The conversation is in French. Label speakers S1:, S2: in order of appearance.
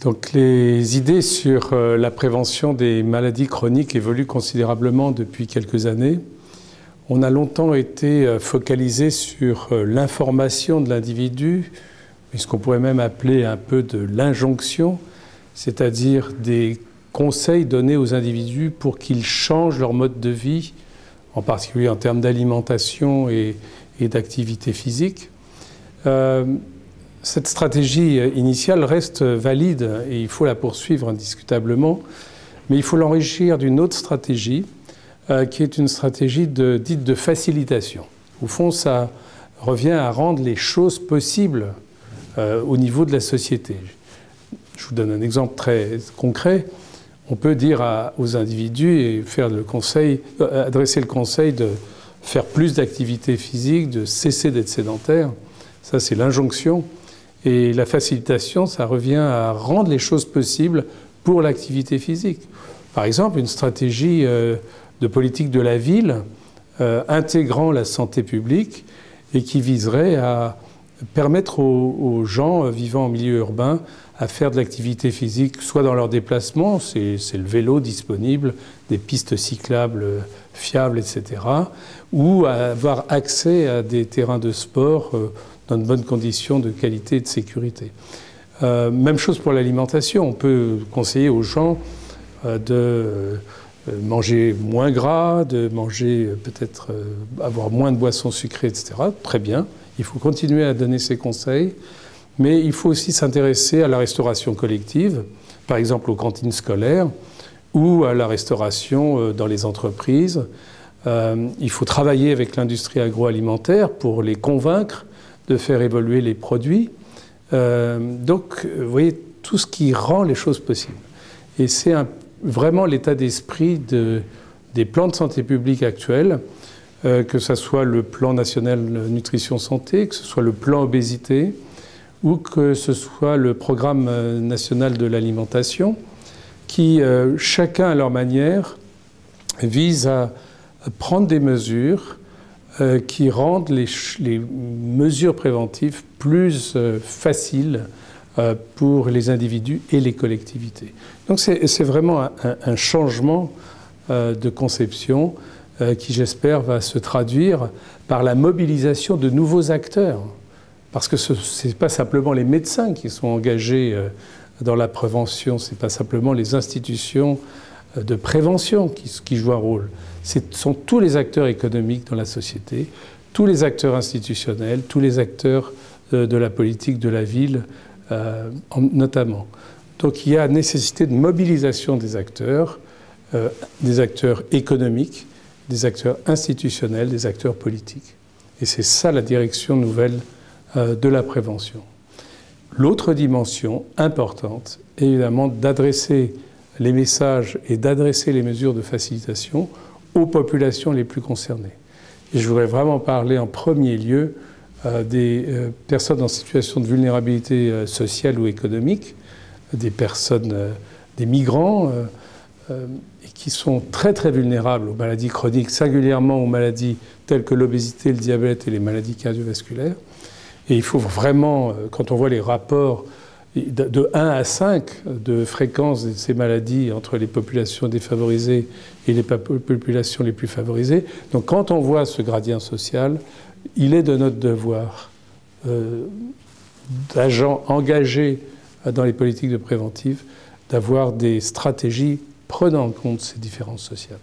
S1: Donc les idées sur la prévention des maladies chroniques évoluent considérablement depuis quelques années. On a longtemps été focalisé sur l'information de l'individu, ce qu'on pourrait même appeler un peu de l'injonction, c'est-à-dire des conseils donnés aux individus pour qu'ils changent leur mode de vie, en particulier en termes d'alimentation et d'activité physique. Cette stratégie initiale reste valide et il faut la poursuivre indiscutablement, mais il faut l'enrichir d'une autre stratégie qui est une stratégie dite de facilitation. Au fond, ça revient à rendre les choses possibles au niveau de la société. Je vous donne un exemple très concret. On peut dire aux individus et adresser le conseil de faire plus d'activité physique, de cesser d'être sédentaire. Ça, c'est l'injonction. Et la facilitation, ça revient à rendre les choses possibles pour l'activité physique. Par exemple, une stratégie de politique de la ville intégrant la santé publique et qui viserait à permettre aux gens vivant en milieu urbain à faire de l'activité physique, soit dans leurs déplacements, c'est le vélo disponible, des pistes cyclables fiables, etc., ou à avoir accès à des terrains de sport dans de bonnes conditions de qualité et de sécurité. Même chose pour l'alimentation. On peut conseiller aux gens de manger moins gras, de manger peut-être avoir moins de boissons sucrées, etc. Très bien. Il faut continuer à donner ces conseils, mais il faut aussi s'intéresser à la restauration collective, par exemple aux cantines scolaires ou à la restauration dans les entreprises. Il faut travailler avec l'industrie agroalimentaire pour les convaincre de faire évoluer les produits. Donc, vous voyez, tout ce qui rend les choses possibles. Et c'est vraiment l'état d'esprit des plans de santé publique actuels, que ce soit le plan national nutrition santé, que ce soit le plan obésité, ou que ce soit le programme national de l'alimentation, qui, chacun à leur manière, vise à prendre des mesures qui rendent les mesures préventives plus faciles pour les individus et les collectivités. Donc c'est vraiment un changement de conception qui, j'espère, va se traduire par la mobilisation de nouveaux acteurs. Parce que ce n'est pas simplement les médecins qui sont engagés dans la prévention, ce n'est pas simplement les institutions de prévention qui jouent un rôle. Ce sont tous les acteurs économiques dans la société, tous les acteurs institutionnels, tous les acteurs de la politique de la ville, notamment. Donc il y a nécessité de mobilisation des acteurs économiques, des acteurs institutionnels, des acteurs politiques. Et c'est ça la direction nouvelle de la prévention. L'autre dimension importante, évidemment, d'adresser les messages et d'adresser les mesures de facilitation aux populations les plus concernées. Et je voudrais vraiment parler en premier lieu des personnes en situation de vulnérabilité sociale ou économique, des personnes, des migrants, et qui sont très très vulnérables aux maladies chroniques, singulièrement aux maladies telles que l'obésité, le diabète et les maladies cardiovasculaires. Et il faut vraiment, quand on voit les rapports de 1 à 5 de fréquence de ces maladies entre les populations défavorisées et les populations les plus favorisées, donc quand on voit ce gradient social, il est de notre devoir d'agents engagés dans les politiques de préventive d'avoir des stratégies prenant en compte ces différences sociales.